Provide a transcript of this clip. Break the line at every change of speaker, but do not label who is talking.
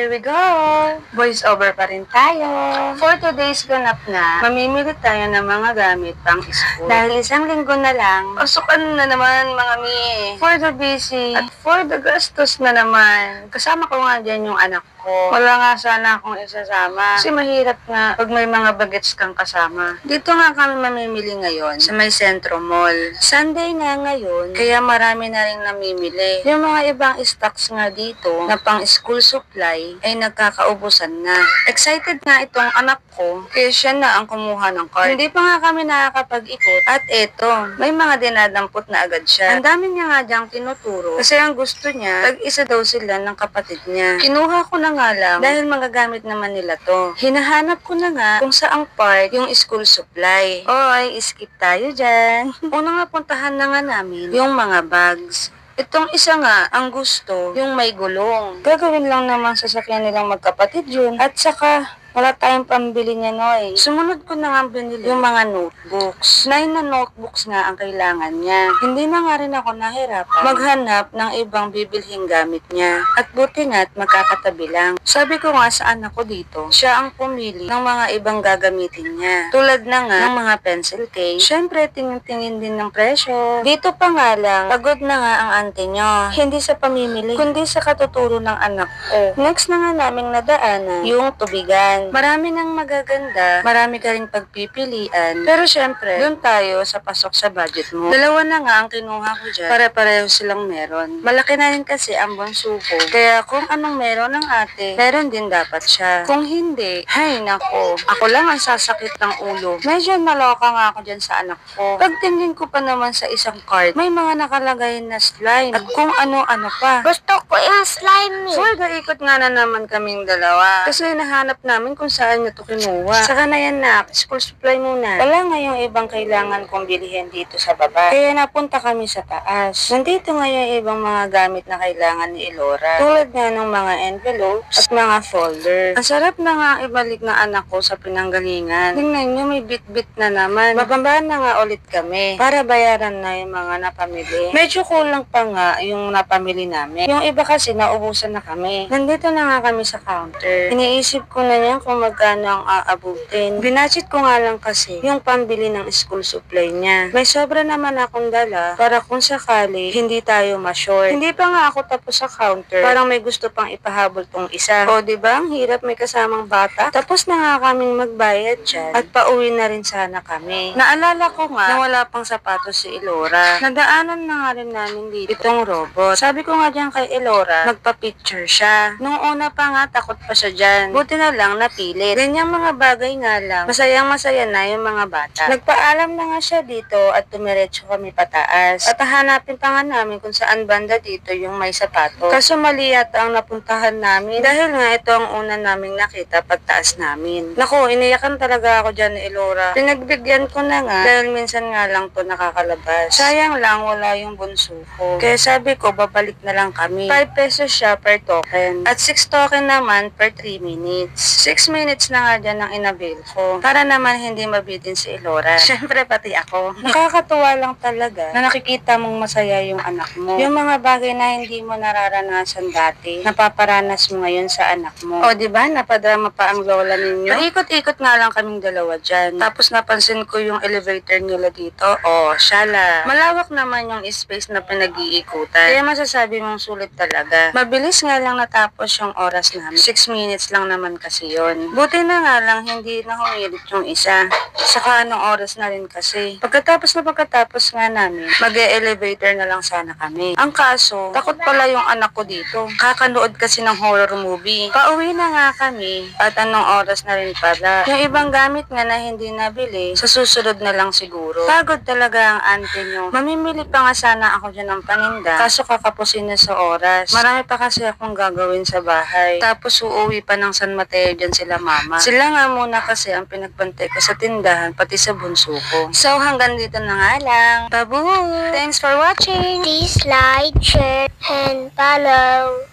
here we go! Voice over pa rin tayo. For today's ganap na, mamimili tayo ng mga gamit pang school. Dahil isang linggo na lang, pasukan na naman mga mi. For the busy at for the gastos na naman. Kasama ko nga dyan yung anak ko. Wala nga sana akong isasama. Kasi mahirap nga pag may mga bagets kang kasama. Dito nga kami mamimili ngayon sa may Centro Mall. Sunday nga ngayon, kaya marami na rin namimili. Yung mga ibang stocks nga dito na pang school supply ay nagkakaubusan na. Excited nga itong anak ko, kaya siya na ang kumuha ng card. Hindi pa nga kami nakakapag-ikot at eto, may mga dinadampot na agad siya. Ang dami niya nga diyang tinuturo kasi ang gusto niya, tag-isa daw sila ng kapatid niya. Kinuha ko na nga lang dahil magagamit naman nila to. Hinahanap ko na nga kung saang part yung school supply. Oy, skip tayo dyan. Unang napuntahan na nga namin yung mga bags. Itong isa nga, ang gusto, yung may gulong. Gagawin lang naman sa sasakyan nilang magkapatid yun. At saka, wala tayong pambili niya, Noy. Sumunod ko na nga binili yung mga notebooks. 9 na notebooks nga ang kailangan niya. Hindi na nga rin ako nahirapan maghanap ng ibang bibilhing gamit niya. At buti nga't magkakatabi lang. Sabi ko nga sa anak ko dito, siya ang pumili ng mga ibang gagamitin niya. Tulad na nga ng mga pencil case. Siyempre, tingin-tingin din ng presyo. Dito pa nga lang, pagod na nga ang ante nyo. Hindi sa pamimili, kundi sa katuturo ng anak ko. Next na nga naming nadaanan, yung tubigan. Marami nang magaganda, marami ka ring pagpipilian. Pero syempre, doon tayo sa pasok sa budget mo. Dalawa na nga ang kinuha ko dyan, para-pareho silang meron. Malaki na rin kasi ang bunso ko. Kaya kung anong meron ng ate, meron din dapat siya. Kung hindi, hay nako, ako lang ang sasakit ng ulo. Medyo naloka nga ako dyan sa anak ko. Pagtingin ko pa naman sa isang card, may mga nakalagay na slime at kung ano-ano pa.
Gusto ko yung slime
So, ikot nga na naman kaming dalawa. Kasi nahanap namin kung saan niya to kinuha. Saka na yan na, school supply muna. Wala nga yung ibang kailangan kong bilhin dito sa baba. Kaya napunta kami sa taas. Nandito nga yung ibang mga gamit na kailangan ni Elora. Tulad nga ng mga envelopes at mga folder. Ang sarap na nga ibalik na anak ko sa pinanggalingan. Tingnan nyo, may bit-bit na naman. Bababa na nga ulit kami para bayaran na yung mga napamili. Medyo kulang pa nga yung napamili namin. Yung iba kasi naubusan na kami. Nandito na nga kami sa counter. Iniisip ko na niya kung magkano ang aabutin. Binudget ko nga lang kasi yung pambili ng school supply niya. May sobra naman akong dala para kung sakali hindi tayo ma-short. Hindi pa nga ako tapos sa counter. Parang may gusto pang ipahabol tong isa. O diba, ang hirap may kasamang bata. Tapos na nga kaming magbayad dyan at pauwi na rin sana kami. Naalala ko nga na wala pang sapatos si Elora. Nadaanan na nga rin namin dito itong robot. Sabi ko nga dyan kay Elora, magpa-picture siya. Nung una pa nga, takot pa siya dyan. Buti na lang napilit. Ganyang mga bagay nga lang, masayang-masaya na yung mga bata. Nagpaalam na nga siya dito at tumiretso kami pataas. At hanapin pa nga namin kung saan banda dito yung may sapatos. Kaso mali yata ang napuntahan namin dahil nga ito ang una naming nakita pagtaas namin. Naku, iniyakan talaga ako dyan ni Elora. Pinagbigyan ko na nga dahil minsan nga lang to nakakalabas. Sayang lang wala yung bunso ko. Kaya sabi ko, babalik na lang kami. 5 pesos siya per token. At 6 token naman per 3 minutes. 6 minutes na nga dyan ang inabil ko. Para naman hindi mabitin si Elora. Siyempre pati ako. Nakakatuwa lang talaga na nakikita mong masaya yung anak mo. Yung mga bagay na hindi mo nararanasan dati, napaparanas mo ngayon sa anak mo. O diba, napadrama pa ang lola ninyo? Naikot-ikot nga lang kaming dalawa dyan. Tapos napansin ko yung elevator nila dito. O, syala. Malawak naman yung space na pinag-iikutan. Kaya masasabi mong sulit talaga. Mabilis nga lang natapos yung oras namin. 6 minutes lang naman kasi yon. Buti na nga lang hindi na humilit yung isa. Saka anong oras na rin kasi. Pagkatapos nga namin, mag-elevator na lang sana kami. Ang kaso, takot pala yung anak ko dito. Kakanood kasi ng horror movie. Pauwi na nga kami at anong oras na rin pala. Yung ibang gamit nga na hindi nabili, sa susunod na lang siguro. Pagod talaga ang ante nyo. Mamimili pa nga sana ako dyan ng paninda. Kaso kakapusin na sa oras. Marami pa kasi akong gagawin sa bahay. Tapos uuwi pa ng San Mateo dyan sila mama. Sila nga muna kasi ang pinagbantay ko sa tindahan, pati sa bunso ko. So hanggang dito na nga lang. Babu! Thanks for watching!
Please like, share, and follow.